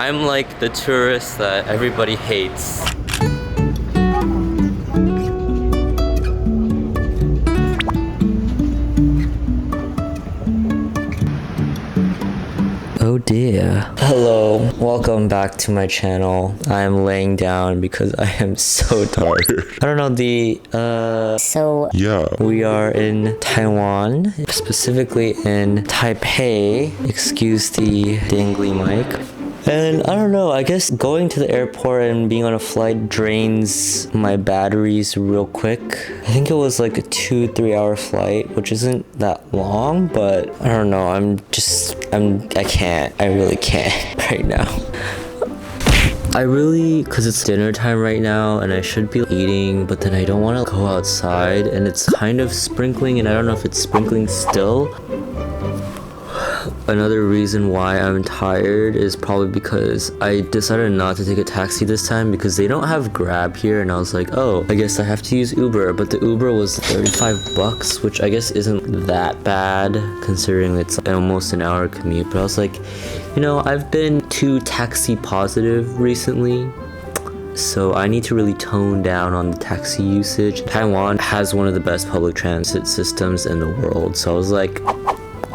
I'm like the tourist that everybody hates. Oh dear. Hello, welcome back to my channel. I am laying down because I am so tired. I don't know we are in Taiwan, specifically in Taipei. Excuse the dangly mic. And I don't know, I guess going to the airport and being on a flight drains my batteries real quick. I think it was like a 2-3 hour flight, which isn't that long, but I don't know, I really can't right now. Cause it's dinner time right now and I should be eating, but then I don't want to go outside and it's kind of sprinkling and I don't know if it's sprinkling still. Another reason why I'm tired is probably because I decided not to take a taxi this time because they don't have Grab here, and I was like, oh, I guess I have to use Uber, but the Uber was 35 bucks, which I guess isn't that bad considering it's almost an hour commute. But I was like, you know, I've been too taxi positive recently, so I need to really tone down on the taxi usage. Taiwan has one of the best public transit systems in the world, so I was like,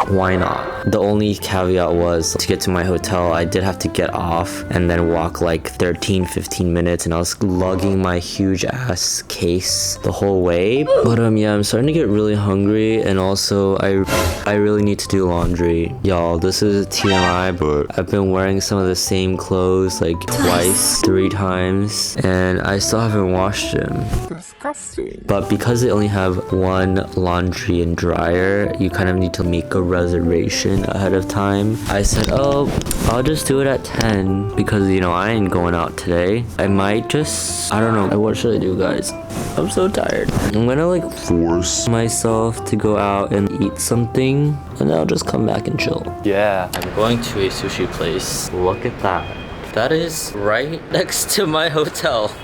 why not? The only caveat was to get to my hotel, I did have to get off and then walk like 13-15 minutes, and I was lugging my huge ass case the whole way. But yeah, I'm starting to get really hungry, and also I really need to do laundry. Y'all, this is TMI, but I've been wearing some of the same clothes like twice, 3 times, and I still haven't washed them. Disgusting. But because they only have one laundry and dryer, you kind of need to make a reservation ahead of time. I said, oh, I'll just do it at 10 because, you know, I ain't going out today. I might just, I don't know. What should I do, guys? I'm so tired. I'm gonna like force myself to go out and eat something, and then I'll just come back and chill. Yeah, I'm going to a sushi place. Look at that. That is right next to my hotel.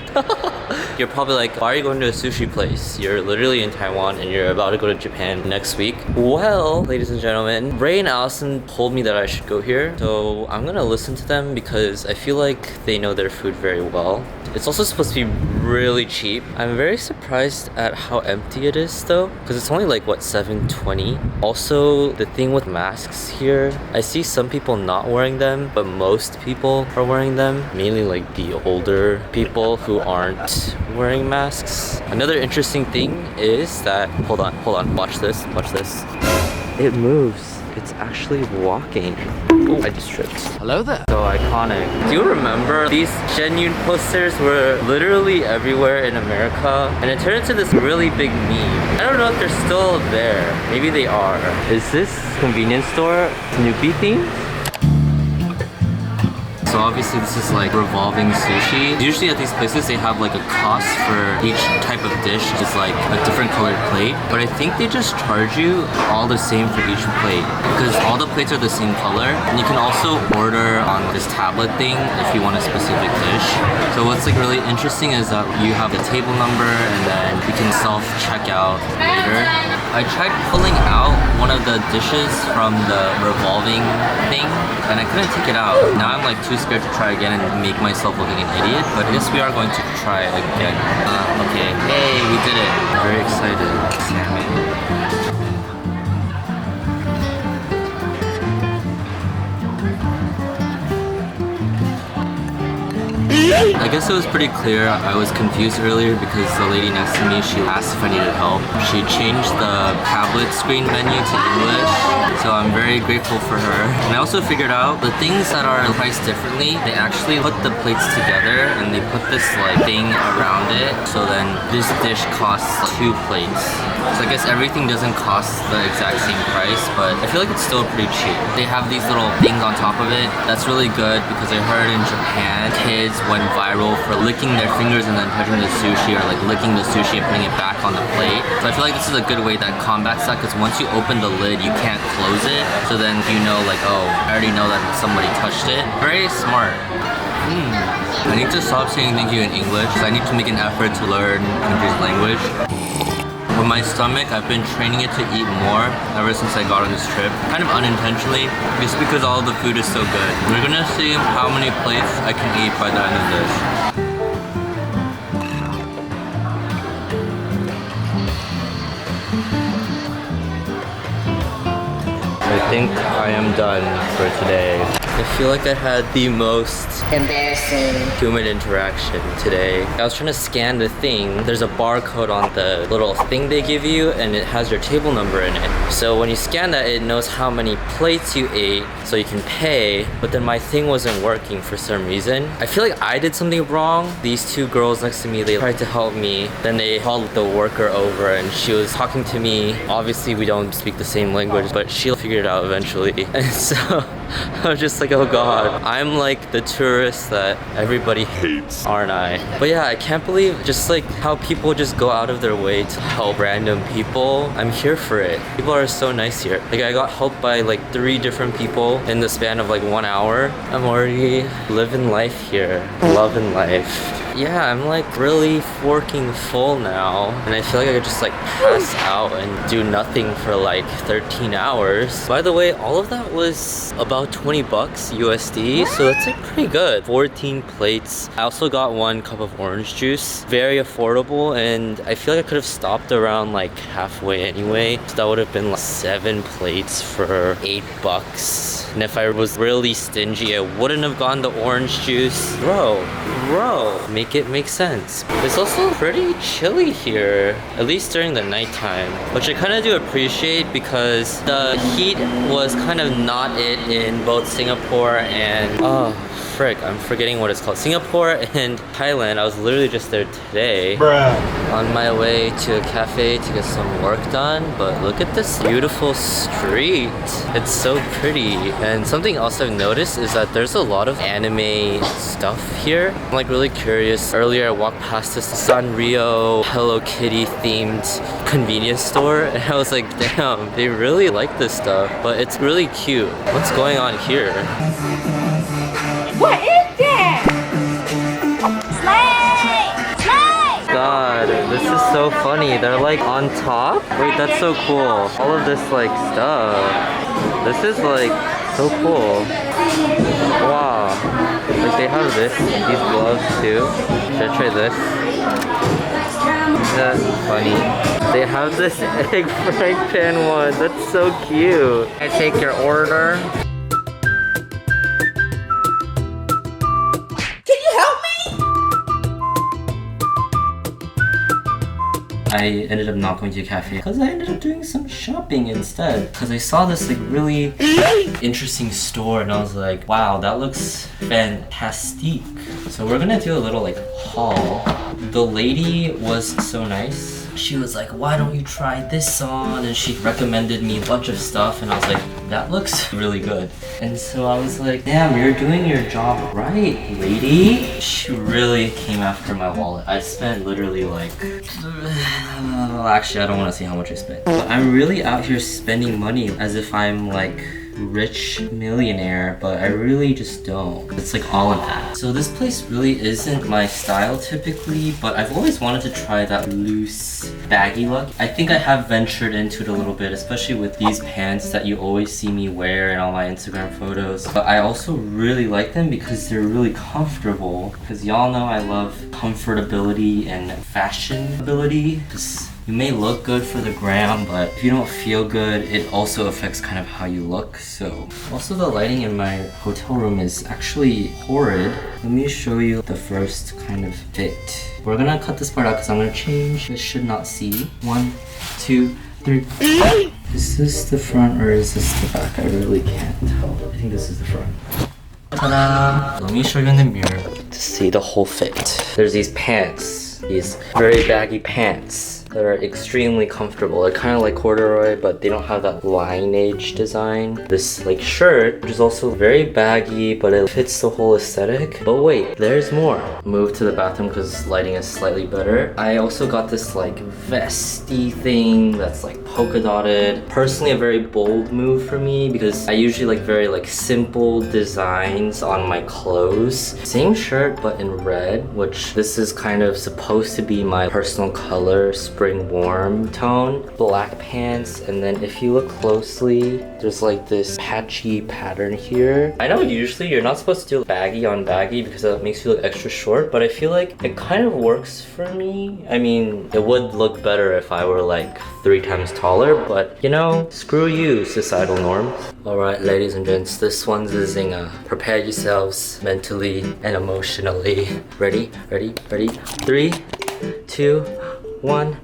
You're probably like, why are you going to a sushi place? You're literally in Taiwan and you're about to go to Japan next week. Well, ladies and gentlemen, Ray and Allison told me that I should go here, so I'm gonna listen to them because I feel like they know their food very well. It's also supposed to be really cheap. I'm very surprised at how empty it is though, because it's only like, what, 7:20? Also, the thing with masks here, I see some people not wearing them, but most people are wearing them. Mainly like the older people who aren't wearing masks. Another interesting thing is that, hold on, watch this. It moves. It's actually walking. Oh, I just tripped. Hello there. So iconic. Do you remember these genuine posters were literally everywhere in America? And it turned into this really big meme. I don't know if they're still there. Maybe they are. Is this convenience store Snoopy themed? So obviously this is like revolving sushi. Usually at these places they have like a cost for each type of dish. It's like a different colored plate. But I think they just charge you all the same for each plate because all the plates are the same color. And you can also order on this tablet thing if you want a specific dish. So what's like really interesting is that you have the table number and then you can self-check out later. I tried pulling out one of the dishes from the revolving thing and I couldn't take it out. Now I'm like too scared to try again and make myself look like an idiot, but I guess we are going to try again. Okay, hey, we did it. I'm very excited. Salmon. I guess it was pretty clear. I was confused earlier because the lady next to me, she asked if I needed help. She changed the tablet screen menu to English, so I'm very grateful for her. And I also figured out the things that are priced differently, they actually put the plates together and they put this like thing around it, so then this dish costs 2 plates. So I guess everything doesn't cost the exact same price, but I feel like it's still pretty cheap. They have these little things on top of it. That's really good because I heard in Japan, kids went viral for licking their fingers and then touching the sushi, or like licking the sushi and putting it back on the plate. So I feel like this is a good way that combats that, because once you open the lid, you can't close it. So then you know like, oh, I already know that somebody touched it. Very smart. I need to stop saying thank you in English because I need to make an effort to learn country's language. When my stomach, I've been training it to eat more ever since I got on this trip. Kind of unintentionally, just because all the food is so good. We're gonna see how many plates I can eat by the end of this. I think I am done for today. I feel like I had the most embarrassing human interaction today. I was trying to scan the thing. There's a barcode on the little thing they give you and it has your table number in it. So when you scan that, it knows how many plates you ate so you can pay, but then my thing wasn't working for some reason. I feel like I did something wrong. These two girls next to me, they tried to help me. Then they called the worker over and she was talking to me. Obviously we don't speak the same language, but she figured it out eventually. And so I was just like, oh god, I'm like the tourist that everybody hates, aren't I? But yeah, I can't believe just like how people just go out of their way to help random people. I'm here for it. People are so nice here. Like I got helped by like 3 different people in the span of like 1 hour. I'm already living life here, loving life. Yeah, I'm like really forking full now and I feel like I could just like pass out and do nothing for like 13 hours. By the way, all of that was about 20 bucks USD, so that's like pretty good. 14 plates. I also got 1 cup of orange juice. Very affordable and I feel like I could have stopped around like halfway anyway. So that would have been like 7 plates for 8 bucks. And if I was really stingy, I wouldn't have gotten the orange juice. Bro, make it make sense. It's also pretty chilly here, at least during the nighttime, which I kind of do appreciate because the heat was kind of not it in both Singapore and frick, I'm forgetting what it's called. Singapore and Thailand. I was literally just there today. Bruh. On my way to a cafe to get some work done, but look at this beautiful street. It's so pretty. And something else I've noticed is that there's a lot of anime stuff here. I'm like really curious. Earlier I walked past this Sanrio Hello Kitty themed convenience store and I was like, damn, they really like this stuff, but it's really cute. What's going on here? What is that? Slay! Slay! God, this is so funny. They're like on top. Wait, that's so cool. All of this like stuff. This is like so cool. Wow. Like they have these gloves too. Should I try this? That's funny. They have this egg frying pan one. That's so cute. I take your order. I ended up not going to a cafe because I ended up doing some shopping instead. Because I saw this like really interesting store and I was like, wow, that looks fantastic. So we're gonna do a little like haul. The lady was so nice. She was like, why don't you try this on? And she recommended me a bunch of stuff and I was like, that looks really good. And so I was like, damn, you're doing your job right, lady. She really came after my wallet. I spent literally like, actually I don't want to see how much I spent. But I'm really out here spending money as if I'm like rich millionaire, but I really just don't. It's like all in that. So this place really isn't my style typically, but I've always wanted to try that loose baggy look. I think I have ventured into it a little bit, especially with these pants that you always see me wear in all my Instagram photos. But I also really like them because they're really comfortable, because y'all know I love comfortability and fashionability. You may look good for the gram, but if you don't feel good, it also affects kind of how you look. So also the lighting in my hotel room is actually horrid. Let me show you the first kind of fit. We're gonna cut this part out because I'm gonna change. This should not see. 1, 2, 3. Is this the front or is this the back? I really can't tell. I think this is the front. Ta-da! Let me show you in the mirror to see the whole fit. There's these pants, these very baggy pants that are extremely comfortable. They're kind of like corduroy, but they don't have that lineage design. This like shirt, which is also very baggy, but it fits the whole aesthetic. But wait, there's more. Move to the bathroom because lighting is slightly better. I also got this like vesty thing that's like polka dotted. Personally, a very bold move for me because I usually like very like simple designs on my clothes. Same shirt, but in red, which this is kind of supposed to be my personal color spring warm tone. Black pants, and then if you look closely, there's like this patchy pattern here. I know usually you're not supposed to do baggy on baggy because that makes you look extra short, but I feel like it kind of works for me. I mean, it would look better if I were like 3 times taller, but you know, screw you, societal norms. Alright, ladies and gents, this one's a zinger. Prepare yourselves mentally and emotionally. Ready? Ready? Ready? 3, 2, 1.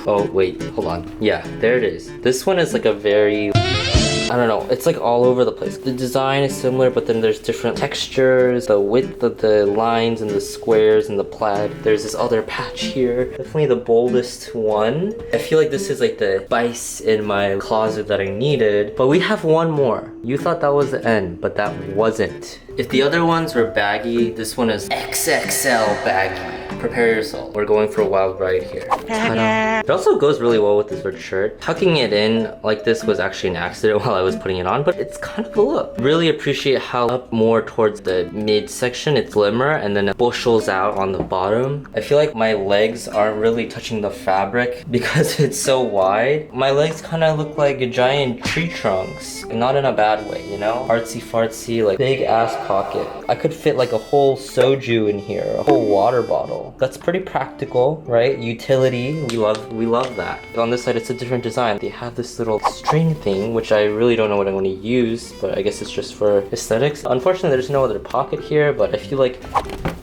Oh, wait, hold on. Yeah, there it is. This one is like a very, I don't know, it's like all over the place. The design is similar, but then there's different textures, the width of the lines and the squares and the plaid. There's this other patch here. Definitely the boldest one. I feel like this is like the spice in my closet that I needed, but we have one more. You thought that was the end, but that wasn't. If the other ones were baggy, this one is XXL baggy. Prepare yourself. We're going for a wild ride here. Ta-da. It also goes really well with this red shirt. Tucking it in like this was actually an accident while I was putting it on, but it's kind of a look. Really appreciate how up more towards the midsection it's slimmer and then it bushels out on the bottom. I feel like my legs aren't really touching the fabric because it's so wide. My legs kind of look like giant tree trunks, not in a bad way, you know? Artsy fartsy, like big ass pocket. I could fit like a whole soju in here, a whole water bottle. That's pretty practical, right? Utility, we love that. On this side, it's a different design. They have this little string thing, which I really don't know what I'm going to use, but I guess it's just for aesthetics. Unfortunately, there's no other pocket here, but I feel like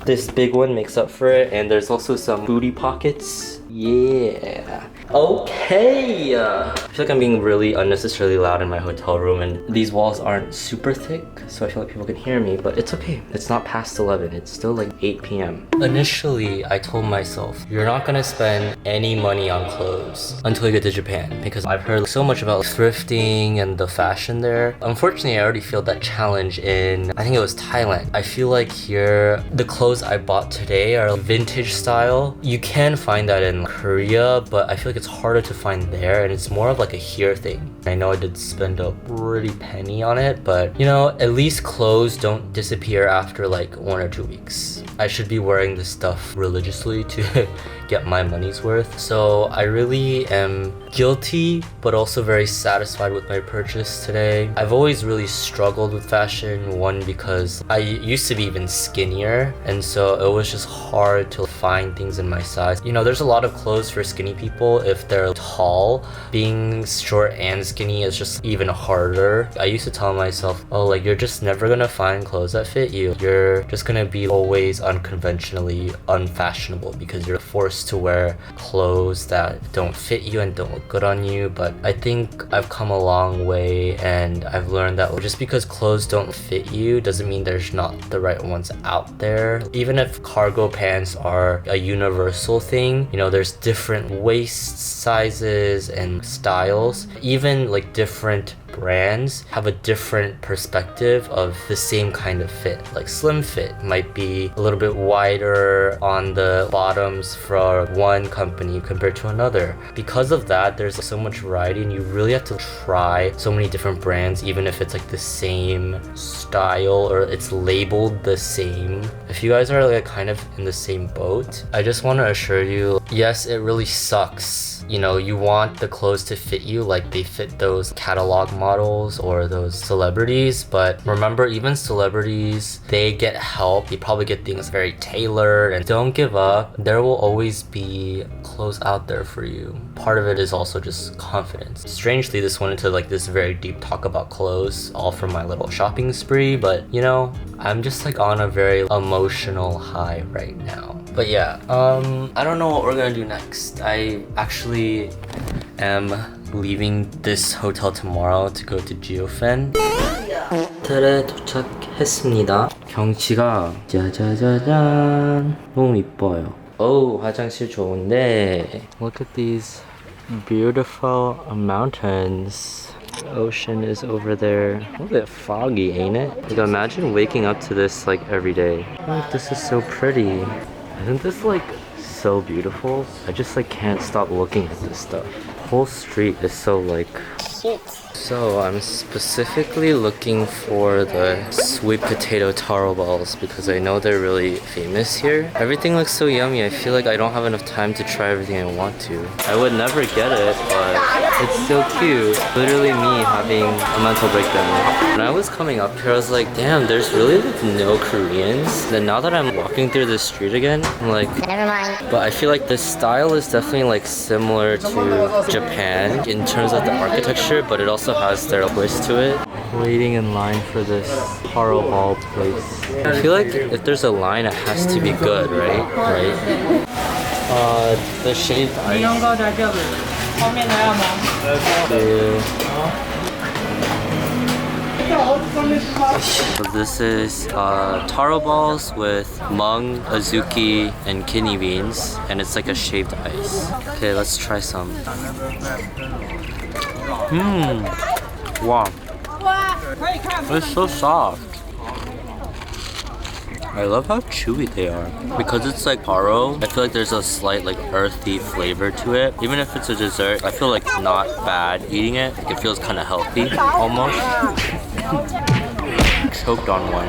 this big one makes up for it, and there's also some booty pockets. Yeah. Okay. I feel like I'm being really unnecessarily loud in my hotel room, and these walls aren't super thick, so I feel like people can hear me, but it's okay. It's not past 11. It's still like 8 p.m. Initially, I told myself, you're not gonna spend any money on clothes until you get to Japan, because I've heard so much about thrifting and the fashion there. Unfortunately, I already failed that challenge in, I think it was Thailand. I feel like here, the clothes I bought today are vintage style. You can find that in Korea, but I feel like it's harder to find there, and it's more of like a here thing. I know I did spend a pretty penny on it, but you know, at least clothes don't disappear after like 1 or 2 weeks. I should be wearing this stuff religiously to get my money's worth. So I really am guilty, but also very satisfied with my purchase today. I've always really struggled with fashion, one because I used to be even skinnier, and so it was just hard to find things in my size. You know, there's a lot of clothes for skinny people if they're tall. Being short and skinny is just even harder. I used to tell myself, oh, like you're just never gonna find clothes that fit you. You're just gonna be always unconventionally unfashionable because you're forced to wear clothes that don't fit you and don't look good on you. But I think I've come a long way, and I've learned that just because clothes don't fit you doesn't mean there's not the right ones out there. Even if cargo pants are a universal thing, you know, there's different waist sizes and styles. Even like different brands have a different perspective of the same kind of fit. Like slim fit might be a little bit wider on the bottoms for one company compared to another. Because of that, there's so much variety, and you really have to try so many different brands, even if it's like the same style or it's labeled the same. If you guys are like kind of in the same boat, I just want to assure you, yes, it really sucks. You know, you want the clothes to fit you like they fit those catalog models or those celebrities, but remember, even celebrities, they get help. They probably get things very tailored, and don't give up. There will always be clothes out there for you. Part of it is also just confidence. Strangely, this went into like this very deep talk about clothes, all from my little shopping spree, but you know, I'm just like on a very emotional high right now. But yeah, I don't know what we're gonna do next. I actually am leaving this hotel tomorrow to go to Jiufen. 호텔에 도착했습니다. 경치가 짜자자잔 너무 이뻐요. 오, 화장실 좋은데. Look at these beautiful mountains. The ocean is over there. A little bit foggy, ain't it? Like, imagine waking up to this like every day. Oh, this is so pretty. Isn't this like so beautiful? I just like can't stop looking at this stuff. The whole street is so like So I'm specifically looking for the sweet potato taro balls because I know they're really famous here. Everything looks so yummy. I feel like I don't have enough time to try everything I want to. I would never get it, but it's so cute. Literally me having a mental breakdown. When I was coming up here, I was like, damn, there's really like no Koreans. Then now that I'm walking through the street again, I'm like, Never mind. but I feel like the style is definitely like similar to Japan in terms of the architecture, but it also has their twist to it. Waiting in line for this taro ball place. I feel like if there's a line, it has to be good, right? The shaved ice. So this is taro balls with mung, azuki, and kidney beans, and it's like a shaved ice. Okay, let's try some. Wow. It's so soft. I love how chewy they are. Because it's like taro, I feel like there's a slight like earthy flavor to it. Even if it's a dessert, I feel like not bad eating it. Like, it feels kind of healthy, almost. Choked on one.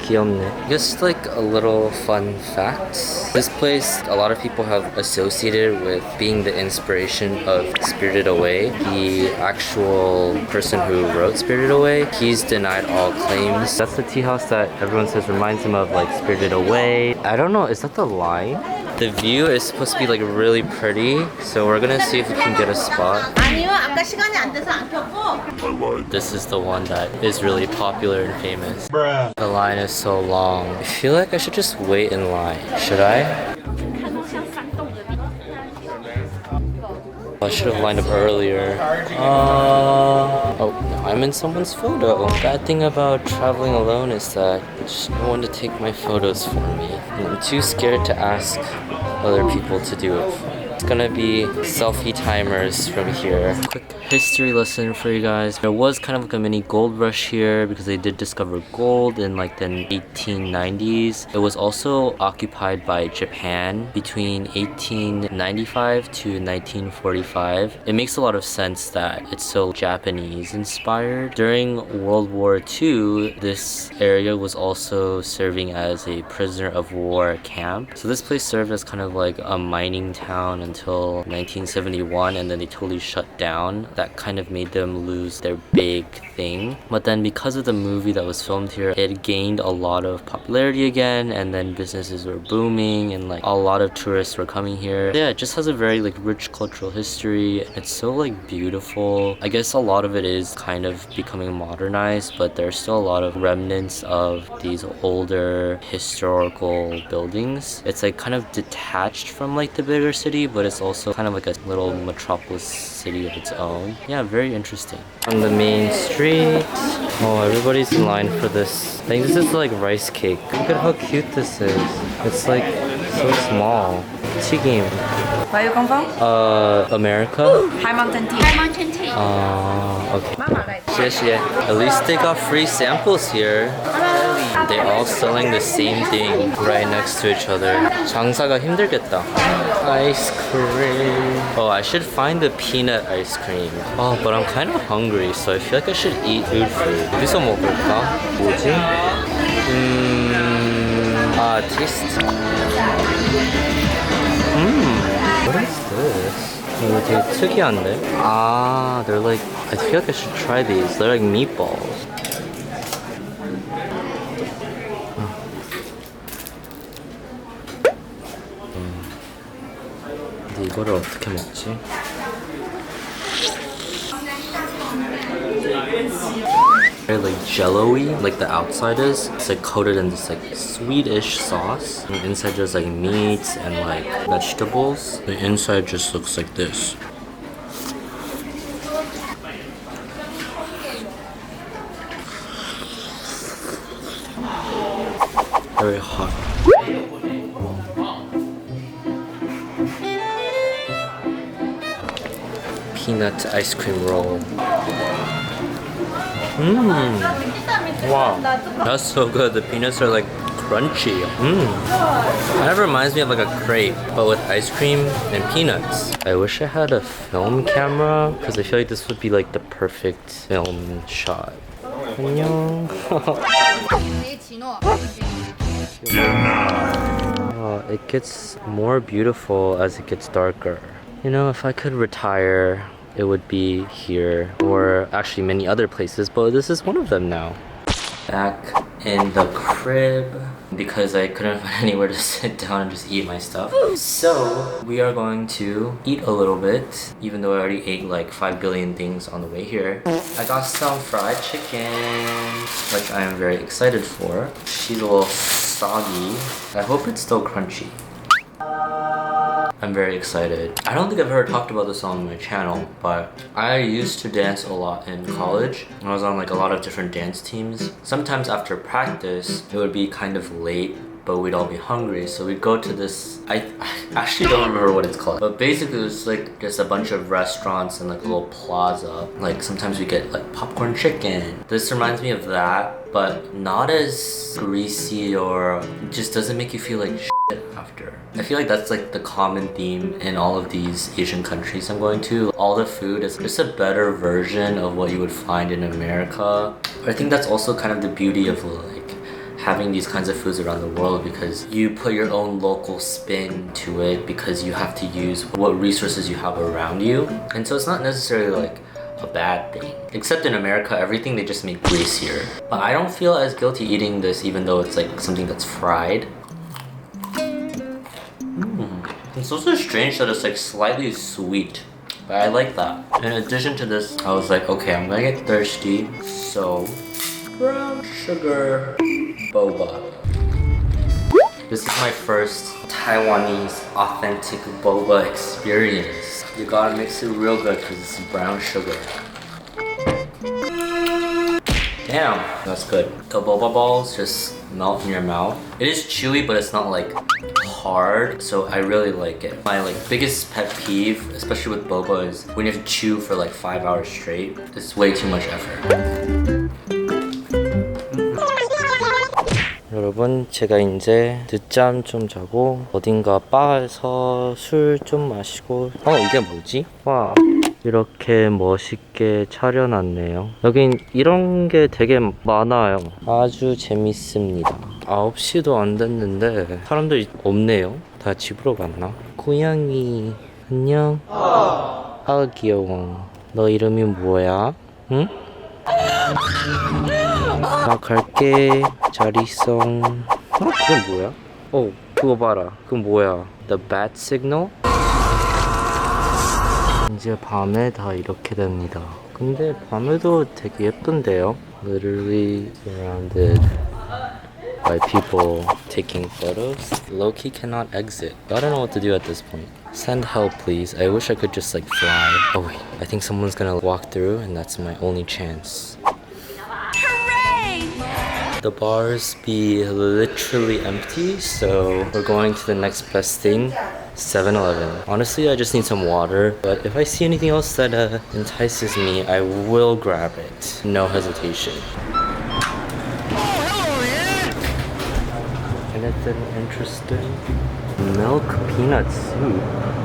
귀엽네. Just like a little fun fact. This place, a lot of people have associated with being the inspiration of Spirited Away. The actual person who wrote Spirited Away, he's denied all claims. That's the tea house that everyone says reminds him of like Spirited Away. I don't know, is that the line? The view is supposed to be like really pretty, so we're gonna see if we can get a spot. This is the one that is really popular and famous. Bruh. The line is so long. I feel like I should just wait in line. Should I? I should have lined up earlier. Oh, now I'm in someone's photo. Bad thing about traveling alone is that there's no one to take my photos for me. And I'm too scared to ask other people to do it. It's gonna be selfie timers from here. Quick history lesson for you guys. There was kind of like a mini gold rush here because they did discover gold in like the 1890s. It was also occupied by Japan between 1895 to 1945. It makes a lot of sense that it's so Japanese inspired. During World War II, this area was also serving as a prisoner of war camp. So this place served as kind of like a mining town until 1971, and then they totally shut down. That kind of made them lose their big thing. But then because of the movie that was filmed here, it gained a lot of popularity again, and then businesses were booming and like a lot of tourists were coming here. Yeah, it just has a very like rich cultural history. It's so like beautiful. I guess a lot of it is kind of becoming modernized, but there's still a lot of remnants of these older historical buildings. It's like kind of detached from like the bigger city, but it's also kind of like a little metropolis city of its own. Yeah, very interesting. On the main street, oh, everybody's in line for this. I think this is like rice cake. Look at how cute this is. It's like so small. 튀김. Where you come from? America. High mountain tea. Okay. 谢谢. At least they got free samples here. They all selling the same thing right next to each other. 장사가 힘들겠다. Ice cream. Oh, I should find the peanut ice cream. Oh, but I'm kind of hungry, so I feel like I should eat good food. 어디서 먹을까? 뭐지? taste. What is this? 이거 되게 특이한데? They're like, I feel like I should try these. They're like meatballs. 근데 이거를 어떻게 먹지? Very like jello-y, like the outside is. It's like coated in this like sweetish sauce. And inside there's like meats and like vegetables. The inside just looks like this. Very hot. Peanut ice cream roll. Wow, that's so good. The peanuts are like crunchy. Kind of reminds me of like a crepe, but with ice cream and peanuts. I wish I had a film camera because I feel like this would be like the perfect film shot. 안녕. It gets more beautiful as it gets darker. You know, if I could retire, it would be here or actually many other places, but this is one of them now. Back in the crib because I couldn't find anywhere to sit down and just eat my stuff. So we are going to eat a little bit, even though I already ate like 5 billion things on the way here. I got some fried chicken, which I am very excited for. She's a little soggy. I hope it's still crunchy. I'm very excited. I don't think I've ever talked about this on my channel, but I used to dance a lot in college. I was on like a lot of different dance teams. Sometimes after practice, it would be kind of late, but we'd all be hungry, so we'd go to this, I actually don't remember what it's called, but basically it's like just a bunch of restaurants and like a little plaza. Like sometimes we get like popcorn chicken. This reminds me of that, but not as greasy, or it just doesn't make you feel like shit after. I feel like that's like the common theme in all of these Asian countries I'm going to. All the food is just a better version of what you would find in America. But I think that's also kind of the beauty of like having these kinds of foods around the world, because you put your own local spin to it because you have to use what resources you have around you. And so it's not necessarily like a bad thing. Except in America, everything they just make greasier. But I don't feel as guilty eating this even though it's like something that's fried. It's also strange that it's like slightly sweet, but I like that. In addition to this, I was like, okay, I'm gonna get thirsty, so brown sugar boba. This is my first Taiwanese authentic boba experience. You gotta mix it real good because it's brown sugar. Damn, that's good. The boba balls just melt in your mouth. It is chewy, but it's not like hard, so I really like it. My like biggest pet peeve, especially with boba, is when you have to chew for like 5 hours straight. It's way too much effort. 여러분, 제가 이제 늦잠 좀 자고 어딘가 바에서 술 좀 마시고 이게 뭐지? 와, 이렇게 멋있게 차려놨네요. 여긴 이런 게 되게 많아요. 아주 재밌습니다. 9시도 안 됐는데 사람들이 없네요. 다 집으로 갔나? 고양이 안녕. 아 귀여워. 너 이름이 뭐야? 응? 나 갈게. 잘 있어. 그게 뭐야? 그거 봐라. 그건 뭐야? The bat signal? 이제 밤에 다 이렇게 됩니다. 근데 밤에도 되게 예쁜데요? Literally surrounded by people taking photos. Low-key cannot exit. I don't know what to do at this point. Send help, please. I wish I could just like fly. Oh wait, I think someone's gonna walk through and that's my only chance. The bars be literally empty, so we're going to the next best thing, 7-Eleven. Honestly, I just need some water, but if I see anything else that entices me, I will grab it. No hesitation. Anything interesting? Milk peanut soup.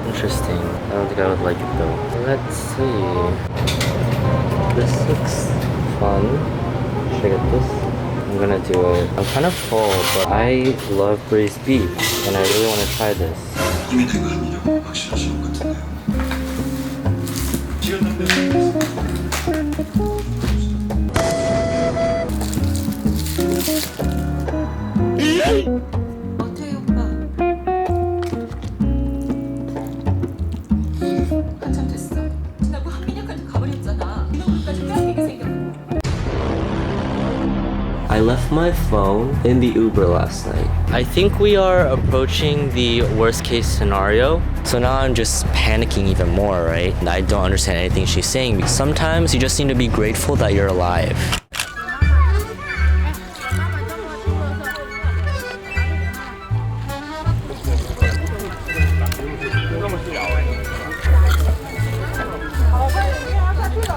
Interesting. I don't think I would like it though. Let's see. This looks fun. Should I get this? I'm gonna do it. I'm kind of full, but I love braised beef, and I really want to try this. 어때요, 오빠? 한참 됐어. 지나고 한민혁한테 가버렸잖아. 너까지 뺏기게 생겼고. I left my phone in the Uber last night. I think we are approaching the worst case scenario. So now I'm just panicking even more, right? I don't understand anything she's saying because sometimes you just need to be grateful that you're alive.